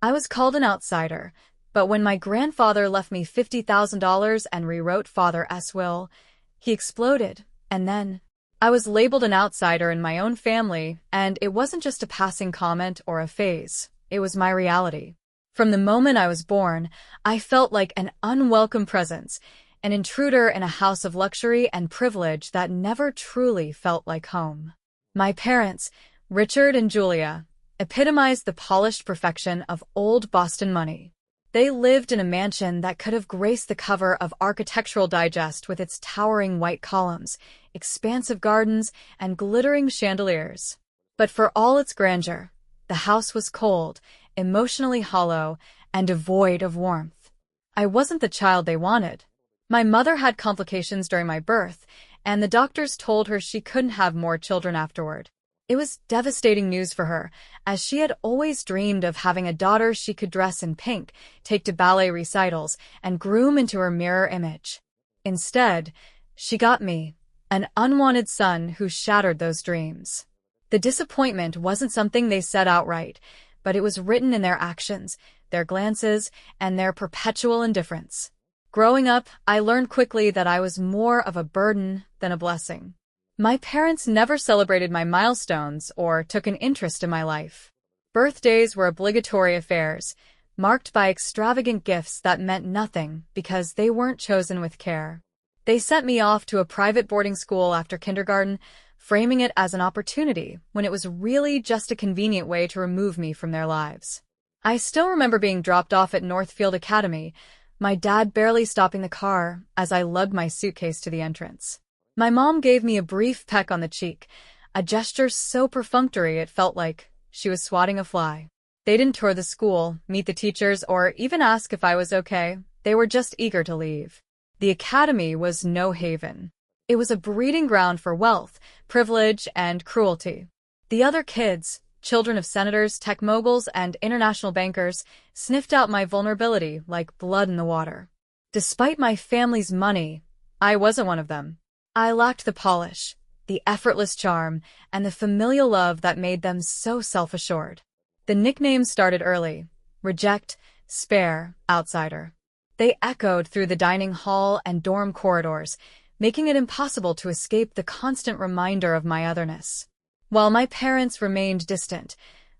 I was called an outsider, but when my grandfather left me $50,000 and rewrote Father's will, he exploded, and then I was labeled an outsider in my own family, and it wasn't just a passing comment or a phase, it was my reality. From the moment I was born, I felt like an unwelcome presence, an intruder in a house of luxury and privilege that never truly felt like home. My parents, Richard and Julia, epitomized the polished perfection of old Boston money. They lived in a mansion that could have graced the cover of Architectural Digest with its towering white columns, expansive gardens, and glittering chandeliers. But for all its grandeur, the house was cold, emotionally hollow, and devoid of warmth. I wasn't the child they wanted. My mother had complications during my birth, and the doctors told her she couldn't have more children afterward. It was devastating news for her, as she had always dreamed of having a daughter she could dress in pink, take to ballet recitals, and groom into her mirror image. Instead, she got me, an unwanted son who shattered those dreams. The disappointment wasn't something they said outright, but it was written in their actions, their glances, and their perpetual indifference. Growing up, I learned quickly that I was more of a burden than a blessing. My parents never celebrated my milestones or took an interest in my life. Birthdays were obligatory affairs, marked by extravagant gifts that meant nothing because they weren't chosen with care. They sent me off to a private boarding school after kindergarten, framing it as an opportunity when it was really just a convenient way to remove me from their lives. I still remember being dropped off at Northfield Academy, my dad barely stopping the car as I lugged my suitcase to the entrance. My mom gave me a brief peck on the cheek, a gesture so perfunctory it felt like she was swatting a fly. They didn't tour the school, meet the teachers, or even ask if I was okay. They were just eager to leave. The academy was no haven. It was a breeding ground for wealth, privilege, and cruelty. The other kids, children of senators, tech moguls, and international bankers, sniffed out my vulnerability like blood in the water. Despite my family's money, I wasn't one of them. I lacked the polish, the effortless charm, and the familial love that made them so self-assured. The nicknames started early: reject, spare, outsider. They echoed through the dining hall and dorm corridors, making it impossible to escape the constant reminder of my otherness. While my parents remained distant,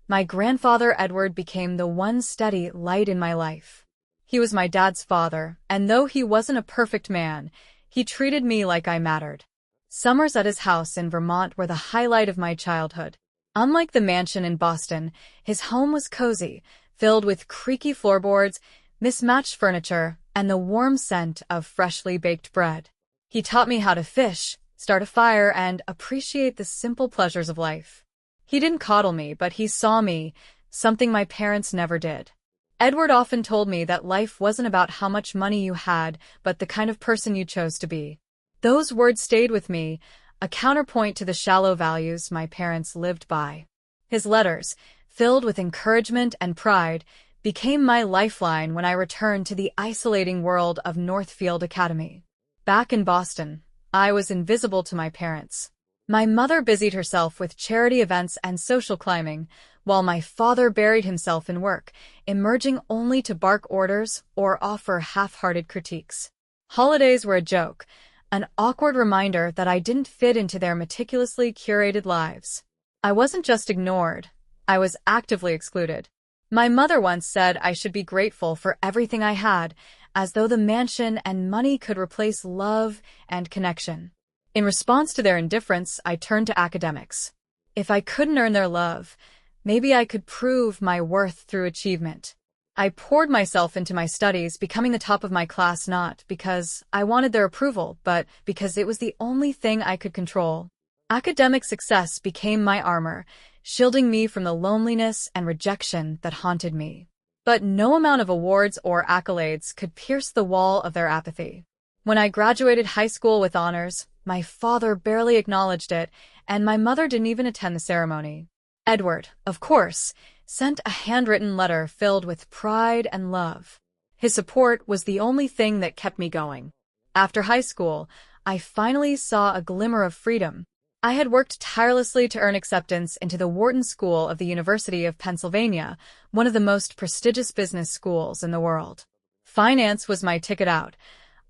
my grandfather Edward became the one steady light in my life. He was my dad's father, and though he wasn't a perfect man, he treated me like I mattered. Summers at his house in Vermont were the highlight of my childhood. Unlike the mansion in Boston, his home was cozy, filled with creaky floorboards, mismatched furniture, and the warm scent of freshly baked bread. He taught me how to fish, start a fire, and appreciate the simple pleasures of life. He didn't coddle me, but he saw me, something my parents never did. Edward often told me that life wasn't about how much money you had, but the kind of person you chose to be. Those words stayed with me, a counterpoint to the shallow values my parents lived by. His letters, filled with encouragement and pride, became my lifeline when I returned to the isolating world of Northfield Academy. Back in Boston, I was invisible to my parents. My mother busied herself with charity events and social climbing, while my father buried himself in work, emerging only to bark orders or offer half-hearted critiques. Holidays were a joke, an awkward reminder that I didn't fit into their meticulously curated lives. I wasn't just ignored, I was actively excluded. My mother once said I should be grateful for everything I had, as though the mansion and money could replace love and connection. In response to their indifference, I turned to academics. If I couldn't earn their love, maybe I could prove my worth through achievement. I poured myself into my studies, becoming the top of my class not because I wanted their approval, but because it was the only thing I could control. Academic success became my armor, shielding me from the loneliness and rejection that haunted me. But no amount of awards or accolades could pierce the wall of their apathy. When I graduated high school with honors, my father barely acknowledged it, and my mother didn't even attend the ceremony. Edward, of course, sent a handwritten letter filled with pride and love. His support was the only thing that kept me going. After high school, I finally saw a glimmer of freedom. I had worked tirelessly to earn acceptance into the Wharton School of the University of Pennsylvania, one of the most prestigious business schools in the world. Finance was my ticket out,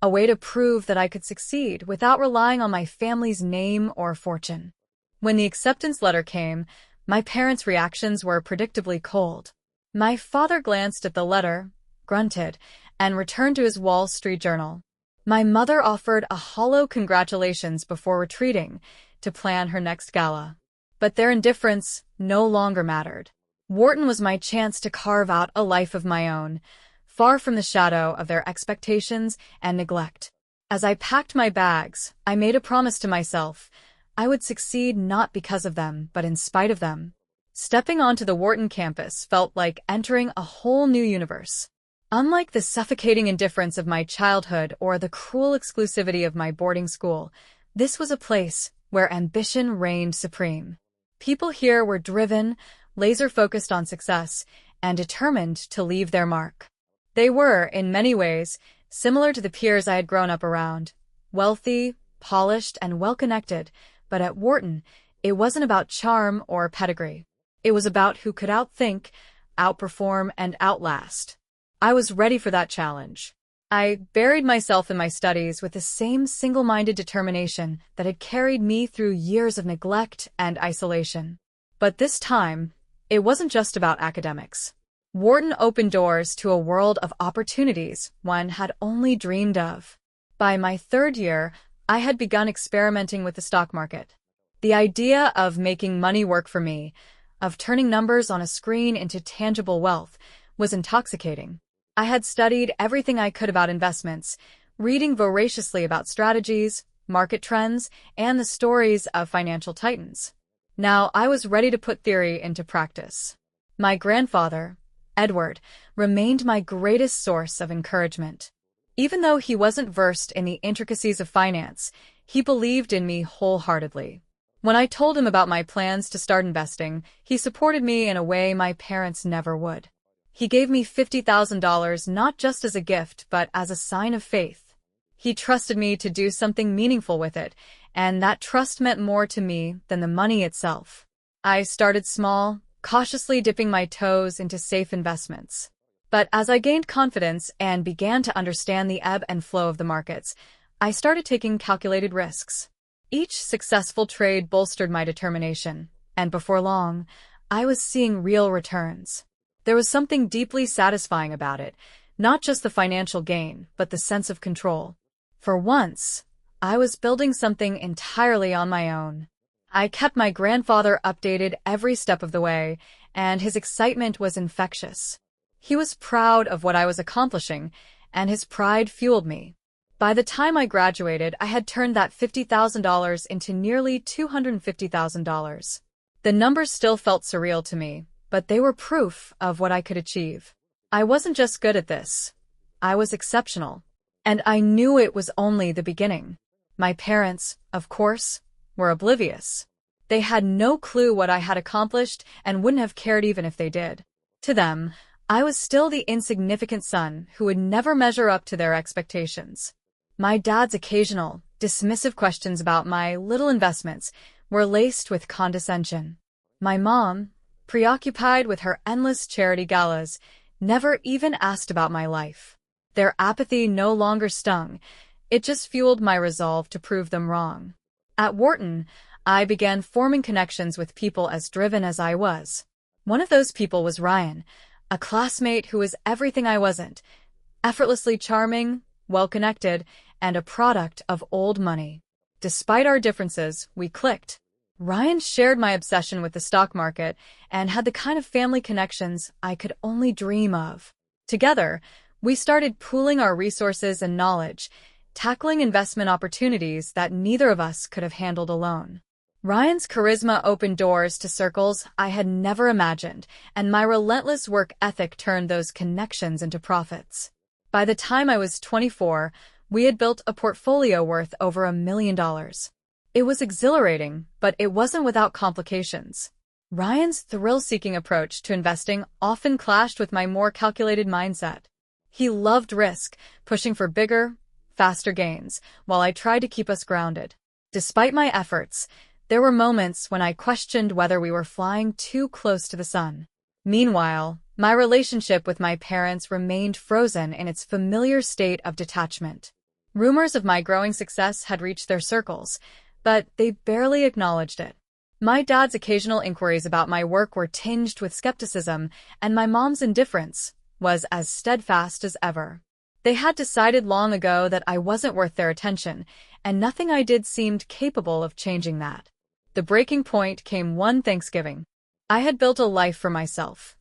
a way to prove that I could succeed without relying on my family's name or fortune. When the acceptance letter came, my parents' reactions were predictably cold. My father glanced at the letter, grunted, and returned to his Wall Street Journal. My mother offered a hollow congratulations before retreating to plan her next gala. But their indifference no longer mattered. Wharton was my chance to carve out a life of my own, far from the shadow of their expectations and neglect. As I packed my bags, I made a promise to myself. I would succeed not because of them, but in spite of them. Stepping onto the Wharton campus felt like entering a whole new universe. Unlike the suffocating indifference of my childhood or the cruel exclusivity of my boarding school, this was a place where ambition reigned supreme. People here were driven, laser-focused on success, and determined to leave their mark. They were, in many ways, similar to the peers I had grown up around. Wealthy, polished, and well-connected, but at Wharton, it wasn't about charm or pedigree. It was about who could outthink, outperform, and outlast. I was ready for that challenge. I buried myself in my studies with the same single-minded determination that had carried me through years of neglect and isolation. But this time, it wasn't just about academics. Wharton opened doors to a world of opportunities one had only dreamed of. By my third year, I had begun experimenting with the stock market. The idea of making money work for me, of turning numbers on a screen into tangible wealth, was intoxicating. I had studied everything I could about investments, reading voraciously about strategies, market trends, and the stories of financial titans. Now I was ready to put theory into practice. My grandfather, Edward, remained my greatest source of encouragement. Even though he wasn't versed in the intricacies of finance, he believed in me wholeheartedly. When I told him about my plans to start investing, he supported me in a way my parents never would. He gave me $50,000 not just as a gift, but as a sign of faith. He trusted me to do something meaningful with it, and that trust meant more to me than the money itself. I started small, cautiously dipping my toes into safe investments. But as I gained confidence and began to understand the ebb and flow of the markets, I started taking calculated risks. Each successful trade bolstered my determination, and before long, I was seeing real returns. There was something deeply satisfying about it, not just the financial gain, but the sense of control. For once, I was building something entirely on my own. I kept my grandfather updated every step of the way, and his excitement was infectious. He was proud of what I was accomplishing, and his pride fueled me. By the time I graduated, I had turned that $50,000 into nearly $250,000. The numbers still felt surreal to me, but they were proof of what I could achieve. I wasn't just good at this. I was exceptional. And I knew it was only the beginning. My parents, of course, were oblivious. They had no clue what I had accomplished and wouldn't have cared even if they did. To them, I was still the insignificant son who would never measure up to their expectations. My dad's occasional, dismissive questions about my little investments were laced with condescension. My mom, preoccupied with her endless charity galas, never even asked about my life. Their apathy no longer stung. It just fueled my resolve to prove them wrong. At Wharton, I began forming connections with people as driven as I was. One of those people was Ryan, a classmate who was everything I wasn't, effortlessly charming, well-connected, and a product of old money. Despite our differences, we clicked. Ryan shared my obsession with the stock market and had the kind of family connections I could only dream of. Together, we started pooling our resources and knowledge, tackling investment opportunities that neither of us could have handled alone. Ryan's charisma opened doors to circles I had never imagined, and my relentless work ethic turned those connections into profits. By the time I was 24, we had built a portfolio worth over $1 million. It was exhilarating, but it wasn't without complications. Ryan's thrill-seeking approach to investing often clashed with my more calculated mindset. He loved risk, pushing for bigger, faster gains, while I tried to keep us grounded. Despite my efforts, There were moments when I questioned whether we were flying too close to the sun. Meanwhile, my relationship with my parents remained frozen in its familiar state of detachment. Rumors of my growing success had reached their circles, but they barely acknowledged it. My dad's occasional inquiries about my work were tinged with skepticism, and my mom's indifference was as steadfast as ever. They had decided long ago that I wasn't worth their attention, and nothing I did seemed capable of changing that. The breaking point came one Thanksgiving. I had built a life for myself,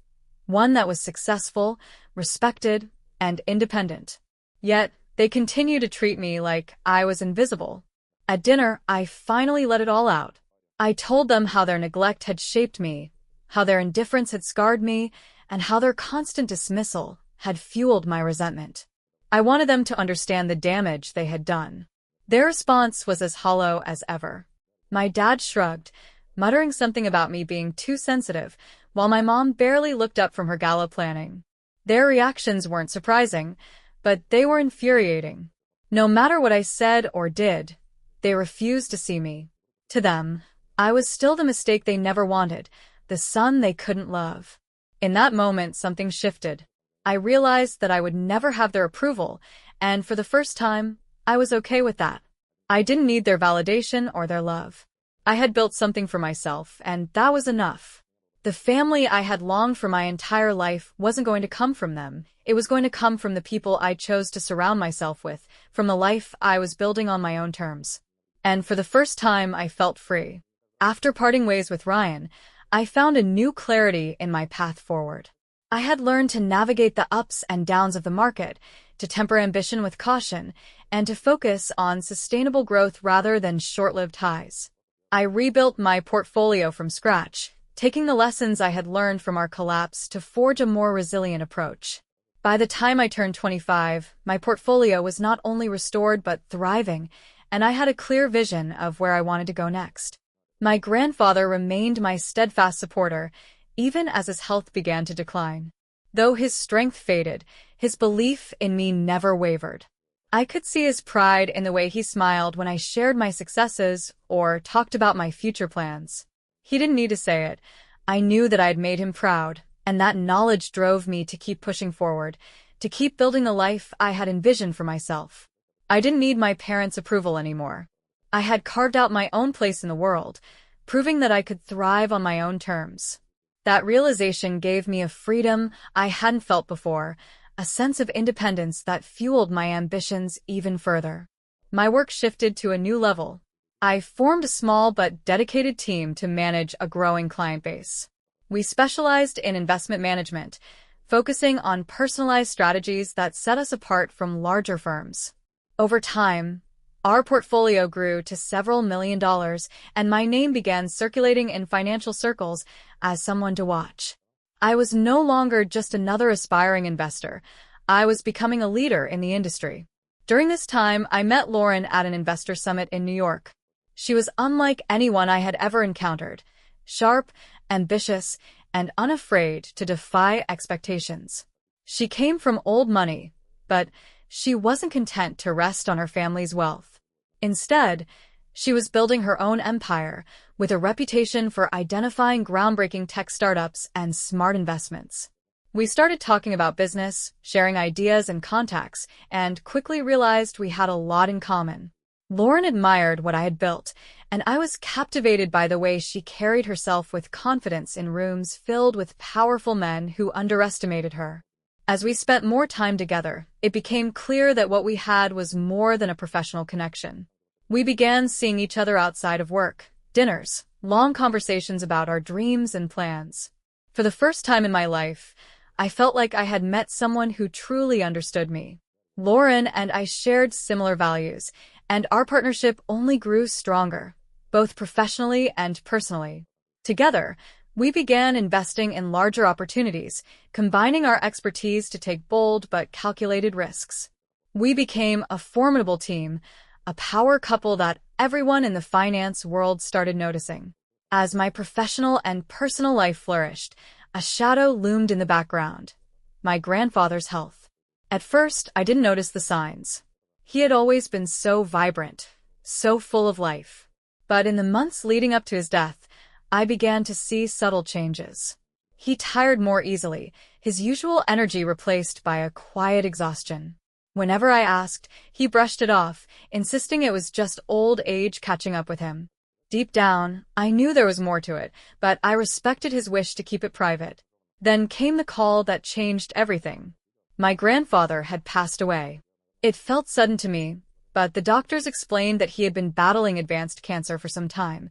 one that was successful, respected, and independent. Yet, they continued to treat me like I was invisible. At dinner, I finally let it all out. I told them how their neglect had shaped me, how their indifference had scarred me, and how their constant dismissal had fueled my resentment. I wanted them to understand the damage they had done. Their response was as hollow as ever. My dad shrugged, muttering something about me being too sensitive, while my mom barely looked up from her gala planning. Their reactions weren't surprising, but they were infuriating. No matter what I said or did, they refused to see me. To them, I was still the mistake they never wanted, the son they couldn't love. In that moment, something shifted. I realized that I would never have their approval, and for the first time, I was okay with that. I didn't need their validation or their love. I had built something for myself, and that was enough. The family I had longed for my entire life wasn't going to come from them. It was going to come from the people I chose to surround myself with, from the life I was building on my own terms. And for the first time, I felt free. After parting ways with Ryan, I found a new clarity in my path forward. I had learned to navigate the ups and downs of the market, to temper ambition with caution, and to focus on sustainable growth rather than short-lived highs. I rebuilt my portfolio from scratch, taking the lessons I had learned from our collapse to forge a more resilient approach. By the time I turned 25, my portfolio was not only restored but thriving, and I had a clear vision of where I wanted to go next. My grandfather remained my steadfast supporter, even as his health began to decline. Though his strength faded, his belief in me never wavered. I could see his pride in the way he smiled when I shared my successes or talked about my future plans. He didn't need to say it. I knew that I had made him proud, and that knowledge drove me to keep pushing forward, to keep building the life I had envisioned for myself. I didn't need my parents' approval anymore. I had carved out my own place in the world, proving that I could thrive on my own terms. That realization gave me a freedom I hadn't felt before, a sense of independence that fueled my ambitions even further. My work shifted to a new level. I formed a small but dedicated team to manage a growing client base. We specialized in investment management, focusing on personalized strategies that set us apart from larger firms. Over time, our portfolio grew to several $1 million, and my name began circulating in financial circles as someone to watch. I was no longer just another aspiring investor. I was becoming a leader in the industry. During this time, I met Lauren at an investor summit in New York. She was unlike anyone I had ever encountered, sharp, ambitious, and unafraid to defy expectations. She came from old money, but she wasn't content to rest on her family's wealth. Instead, she was building her own empire with a reputation for identifying groundbreaking tech startups and smart investments. We started talking about business, sharing ideas and contacts, and quickly realized we had a lot in common. Lauren admired what I had built, and I was captivated by the way she carried herself with confidence in rooms filled with powerful men who underestimated her. As we spent more time together, it became clear that what we had was more than a professional connection. We began seeing each other outside of work, dinners, long conversations about our dreams and plans. For the first time in my life, I felt like I had met someone who truly understood me. Lauren and I shared similar values, and our partnership only grew stronger, both professionally and personally. Together, we began investing in larger opportunities, combining our expertise to take bold but calculated risks. We became a formidable team, a power couple that everyone in the finance world started noticing. As my professional and personal life flourished, a shadow loomed in the background: my grandfather's health. At first, I didn't notice the signs. He had always been so vibrant, so full of life. But in the months leading up to his death, I began to see subtle changes. He tired more easily, his usual energy replaced by a quiet exhaustion. Whenever I asked, he brushed it off, insisting it was just old age catching up with him. Deep down, I knew there was more to it, but I respected his wish to keep it private. Then came the call that changed everything. My grandfather had passed away. It felt sudden to me, but the doctors explained that he had been battling advanced cancer for some time,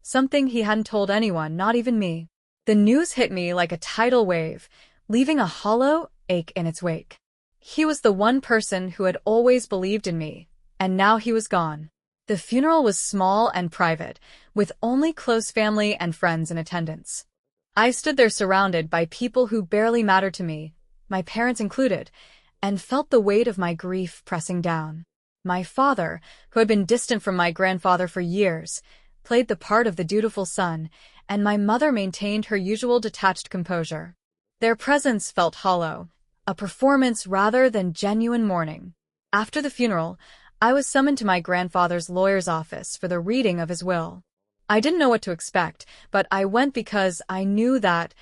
something he hadn't told anyone, not even me. The news hit me like a tidal wave, leaving a hollow ache in its wake. He was the one person who had always believed in me, and now he was gone. The funeral was small and private, with only close family and friends in attendance. I stood there surrounded by people who barely mattered to me, my parents included, and felt the weight of my grief pressing down. My father, who had been distant from my grandfather for years, played the part of the dutiful son, and my mother maintained her usual detached composure. Their presence felt hollow, a performance rather than genuine mourning. After the funeral, I was summoned to my grandfather's lawyer's office for the reading of his will. I didn't know what to expect, but I went because I knew that,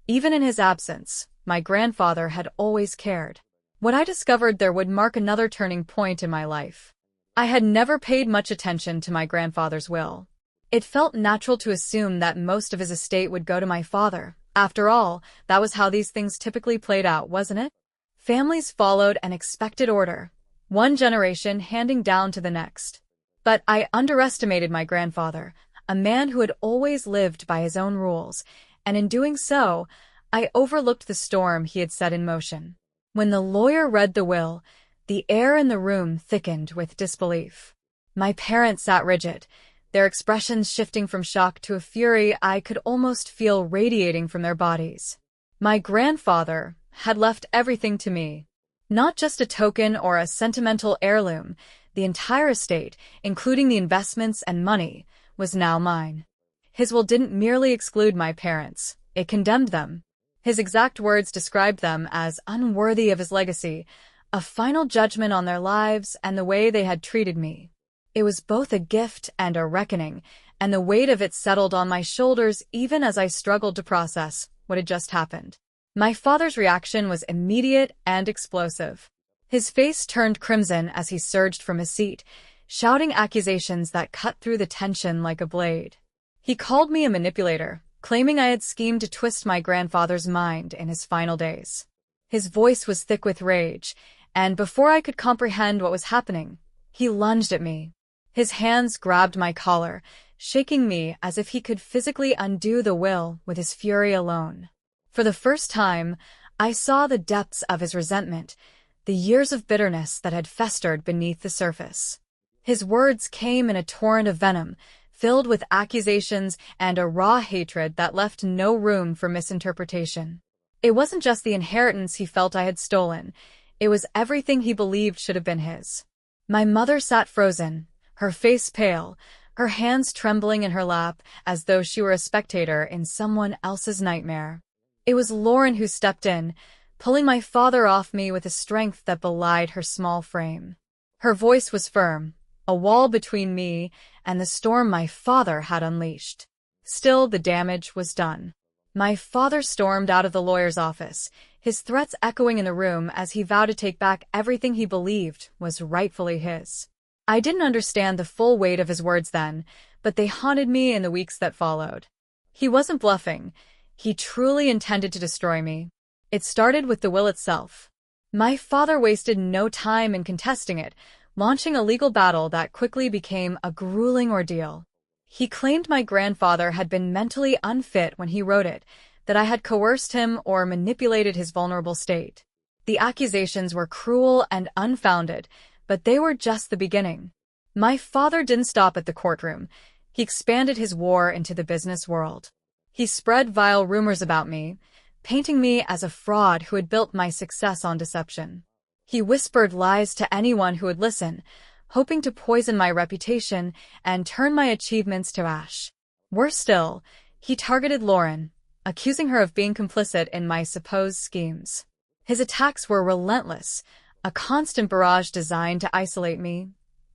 even in his absence, my grandfather had always cared. What I discovered there would mark another turning point in my life. I had never paid much attention to my grandfather's will. It felt natural to assume that most of his estate would go to my father. After all, that was how these things typically played out, wasn't it? Families followed an expected order, one generation handing down to the next. But I underestimated my grandfather, a man who had always lived by his own rules, and in doing so, I overlooked the storm he had set in motion. When the lawyer read the will, the air in the room thickened with disbelief. My parents sat rigid, their expressions shifting from shock to a fury I could almost feel radiating from their bodies. My grandfather had left everything to me. Not just a token or a sentimental heirloom, the entire estate, including the investments and money, was now mine. His will didn't merely exclude my parents, it condemned them. His exact words described them as unworthy of his legacy, a final judgment on their lives and the way they had treated me. It was both a gift and a reckoning, and the weight of it settled on my shoulders even as I struggled to process what had just happened. My father's reaction was immediate and explosive. His face turned crimson as he surged from his seat, shouting accusations that cut through the tension like a blade. He called me a manipulator, claiming I had schemed to twist my grandfather's mind in his final days. His voice was thick with rage, and before I could comprehend what was happening, he lunged at me. His hands grabbed my collar, shaking me as if he could physically undo the will with his fury alone. For the first time, I saw the depths of his resentment, the years of bitterness that had festered beneath the surface. His words came in a torrent of venom, filled with accusations and a raw hatred that left no room for misinterpretation. It wasn't just the inheritance he felt I had stolen, it was everything he believed should have been his. My mother sat frozen, her face pale, her hands trembling in her lap as though she were a spectator in someone else's nightmare. It was Lauren who stepped in, pulling my father off me with a strength that belied her small frame. Her voice was firm, a wall between me and the storm my father had unleashed. Still, the damage was done. My father stormed out of the lawyer's office, his threats echoing in the room as he vowed to take back everything he believed was rightfully his. I didn't understand the full weight of his words then, but they haunted me in the weeks that followed. He wasn't bluffing. He truly intended to destroy me. It started with the will itself. My father wasted no time in contesting it, launching a legal battle that quickly became a grueling ordeal. He claimed my grandfather had been mentally unfit when he wrote it, that I had coerced him or manipulated his vulnerable state. The accusations were cruel and unfounded, but they were just the beginning. My father didn't stop at the courtroom. He expanded his war into the business world. He spread vile rumors about me, painting me as a fraud who had built my success on deception. He whispered lies to anyone who would listen, hoping to poison my reputation and turn my achievements to ash. Worse still, he targeted Lauren, accusing her of being complicit in my supposed schemes. His attacks were relentless, a constant barrage designed to isolate me,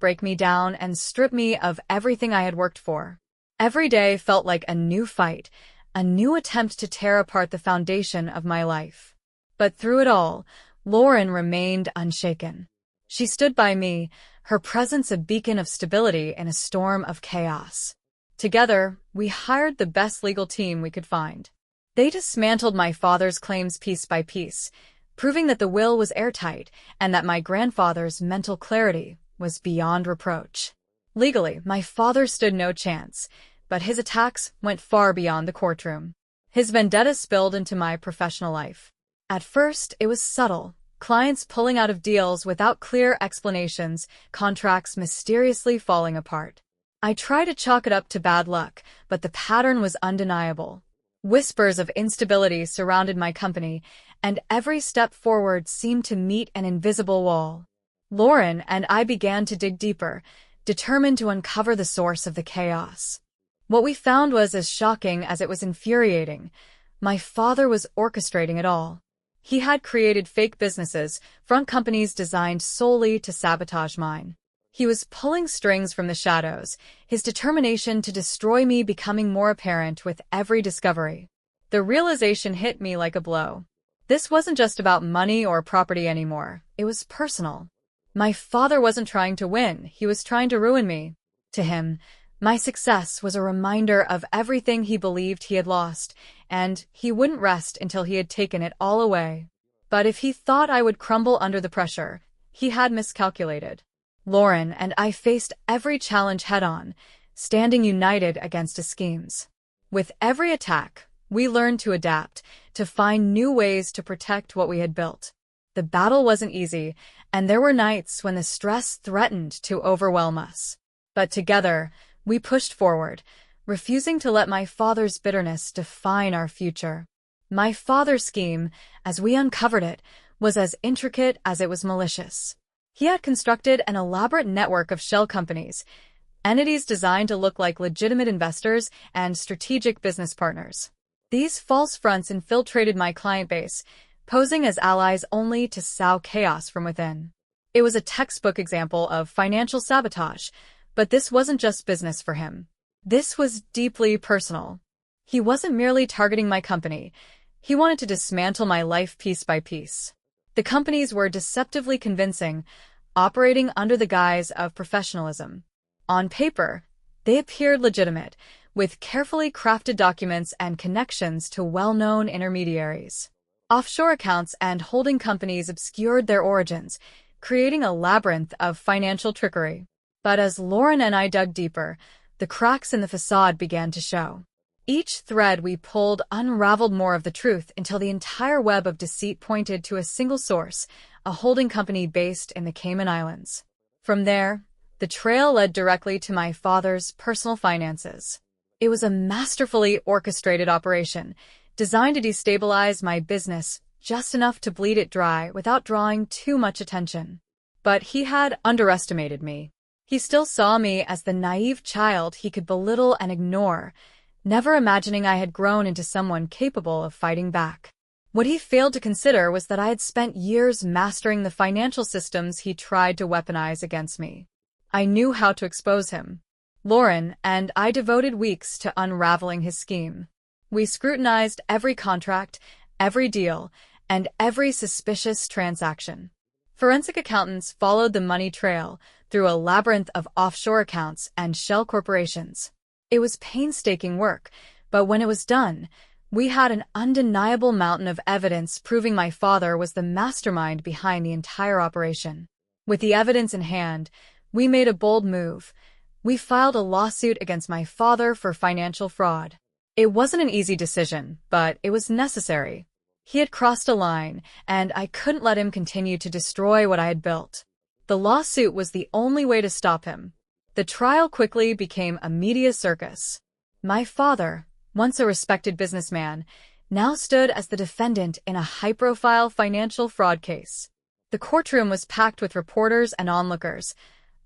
break me down and strip me of everything I had worked for. Every day felt like a new fight, a new attempt to tear apart the foundation of my life. But through it all, Lauren remained unshaken. She stood by me, her presence a beacon of stability in a storm of chaos. Together, we hired the best legal team we could find. They dismantled my father's claims piece by piece, proving that the will was airtight and that my grandfather's mental clarity was beyond reproach. Legally, my father stood no chance, but his attacks went far beyond the courtroom. His vendetta spilled into my professional life. At first, it was subtle. Clients pulling out of deals without clear explanations, contracts mysteriously falling apart. I tried to chalk it up to bad luck, but the pattern was undeniable. Whispers of instability surrounded my company, and every step forward seemed to meet an invisible wall. Lauren and I began to dig deeper, determined to uncover the source of the chaos. What we found was as shocking as it was infuriating. My father was orchestrating it all. He had created fake businesses, front companies designed solely to sabotage mine. He was pulling strings from the shadows, his determination to destroy me becoming more apparent with every discovery. The realization hit me like a blow. This wasn't just about money or property anymore. It was personal. My father wasn't trying to win, he was trying to ruin me. To him, my success was a reminder of everything he believed he had lost, and he wouldn't rest until he had taken it all away. But if he thought I would crumble under the pressure, he had miscalculated. Lauren and I faced every challenge head-on, standing united against his schemes. With every attack, we learned to adapt, to find new ways to protect what we had built. The battle wasn't easy, and there were nights when the stress threatened to overwhelm us. But together, we pushed forward, refusing to let my father's bitterness define our future. My father's scheme, as we uncovered it, was as intricate as it was malicious. He had constructed an elaborate network of shell companies, entities designed to look like legitimate investors and strategic business partners. These false fronts infiltrated my client base, posing as allies only to sow chaos from within. It was a textbook example of financial sabotage, but this wasn't just business for him. This was deeply personal. He wasn't merely targeting my company. He wanted to dismantle my life piece by piece. The companies were deceptively convincing, operating under the guise of professionalism. On paper, they appeared legitimate, with carefully crafted documents and connections to well-known intermediaries. Offshore accounts and holding companies obscured their origins, creating a labyrinth of financial trickery. But as Lauren and I dug deeper, the cracks in the facade began to show. Each thread we pulled unraveled more of the truth until the entire web of deceit pointed to a single source, a holding company based in the Cayman Islands. From there, the trail led directly to my father's personal finances. It was a masterfully orchestrated operation, designed to destabilize my business just enough to bleed it dry without drawing too much attention. But he had underestimated me. He still saw me as the naive child he could belittle and ignore, never imagining I had grown into someone capable of fighting back. What he failed to consider was that I had spent years mastering the financial systems he tried to weaponize against me. I knew how to expose him. Lauren and I devoted weeks to unraveling his scheme. We scrutinized every contract, every deal, and every suspicious transaction. Forensic accountants followed the money trail through a labyrinth of offshore accounts and shell corporations. It was painstaking work, but when it was done, we had an undeniable mountain of evidence proving my father was the mastermind behind the entire operation. With the evidence in hand, we made a bold move. We filed a lawsuit against my father for financial fraud. It wasn't an easy decision, but it was necessary. He had crossed a line, and I couldn't let him continue to destroy what I had built. The lawsuit was the only way to stop him. The trial quickly became a media circus. My father, once a respected businessman, now stood as the defendant in a high-profile financial fraud case. The courtroom was packed with reporters and onlookers,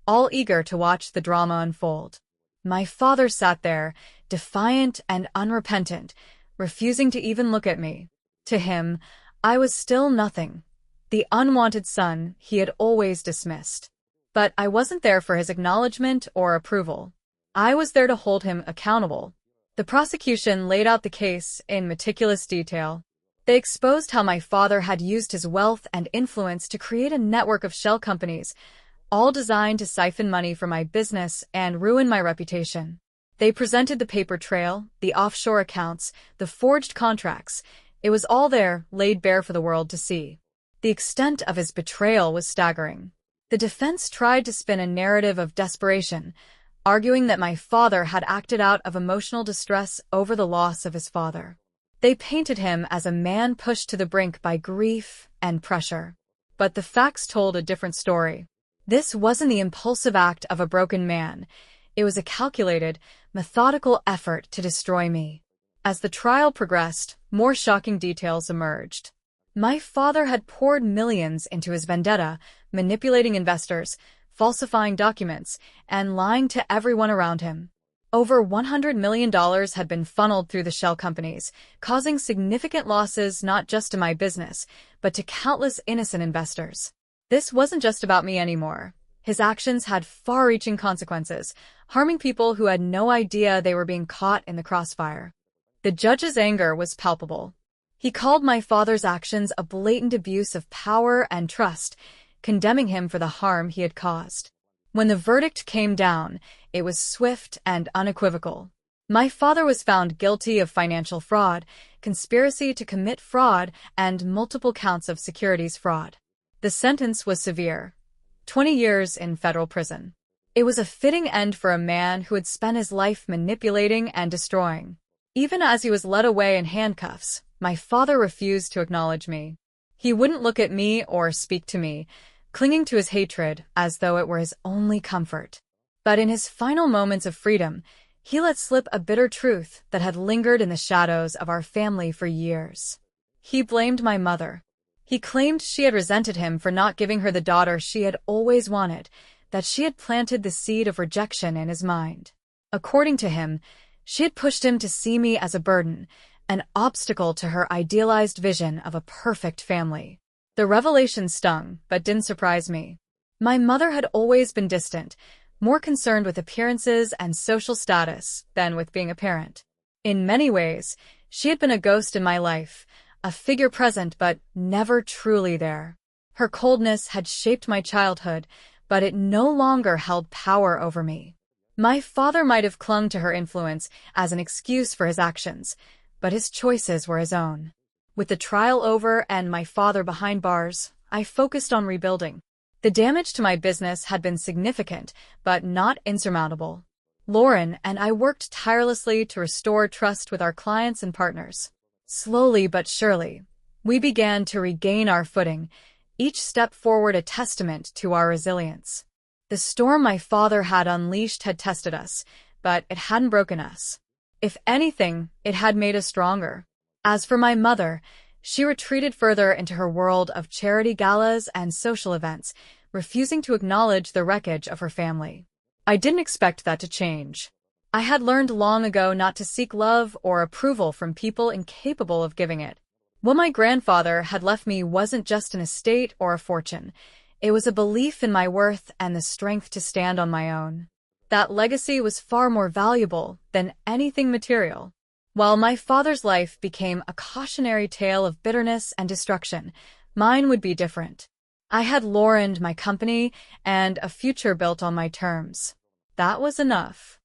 all eager to watch the drama unfold. My father sat there, defiant and unrepentant, refusing to even look at me. To him, I was still nothing, the unwanted son he had always dismissed. But I wasn't there for his acknowledgement or approval. I was there to hold him accountable. The prosecution laid out the case in meticulous detail. They exposed how my father had used his wealth and influence to create a network of shell companies, all designed to siphon money from my business and ruin my reputation. They presented the paper trail, the offshore accounts, the forged contracts. It was all there, laid bare for the world to see. The extent of his betrayal was staggering. The defense tried to spin a narrative of desperation, arguing that my father had acted out of emotional distress over the loss of his father. They painted him as a man pushed to the brink by grief and pressure. But the facts told a different story. This wasn't the impulsive act of a broken man. It was a calculated, methodical effort to destroy me. As the trial progressed, more shocking details emerged. My father had poured millions into his vendetta, manipulating investors, falsifying documents, and lying to everyone around him. Over $100 million had been funneled through the shell companies, causing significant losses not just to my business, but to countless innocent investors. This wasn't just about me anymore. His actions had far-reaching consequences, harming people who had no idea they were being caught in the crossfire. The judge's anger was palpable. He called my father's actions a blatant abuse of power and trust, condemning him for the harm he had caused. When the verdict came down, it was swift and unequivocal. My father was found guilty of financial fraud, conspiracy to commit fraud, and multiple counts of securities fraud. The sentence was severe: 20 years in federal prison. It was a fitting end for a man who had spent his life manipulating and destroying. Even as he was led away in handcuffs, my father refused to acknowledge me. He wouldn't look at me or speak to me, clinging to his hatred as though it were his only comfort. But in his final moments of freedom, he let slip a bitter truth that had lingered in the shadows of our family for years. He blamed my mother. He claimed she had resented him for not giving her the daughter she had always wanted, that she had planted the seed of rejection in his mind. According to him, she had pushed him to see me as a burden, an obstacle to her idealized vision of a perfect family. The revelation stung, but didn't surprise me. My mother had always been distant, more concerned with appearances and social status than with being a parent. In many ways, she had been a ghost in my life, a figure present but never truly there. Her coldness had shaped my childhood, but it no longer held power over me. My father might have clung to her influence as an excuse for his actions, but his choices were his own. With the trial over and my father behind bars, I focused on rebuilding. The damage to my business had been significant, but not insurmountable. Lauren and I worked tirelessly to restore trust with our clients and partners. Slowly but surely, we began to regain our footing, each step forward a testament to our resilience. The storm my father had unleashed had tested us, but it hadn't broken us. If anything, it had made us stronger. As for my mother, she retreated further into her world of charity galas and social events, refusing to acknowledge the wreckage of her family. I didn't expect that to change. I had learned long ago not to seek love or approval from people incapable of giving it. What my grandfather had left me wasn't just an estate or a fortune. It was a belief in my worth and the strength to stand on my own. That legacy was far more valuable than anything material. While my father's life became a cautionary tale of bitterness and destruction, mine would be different. I had Lauren, my company, and a future built on my terms. That was enough.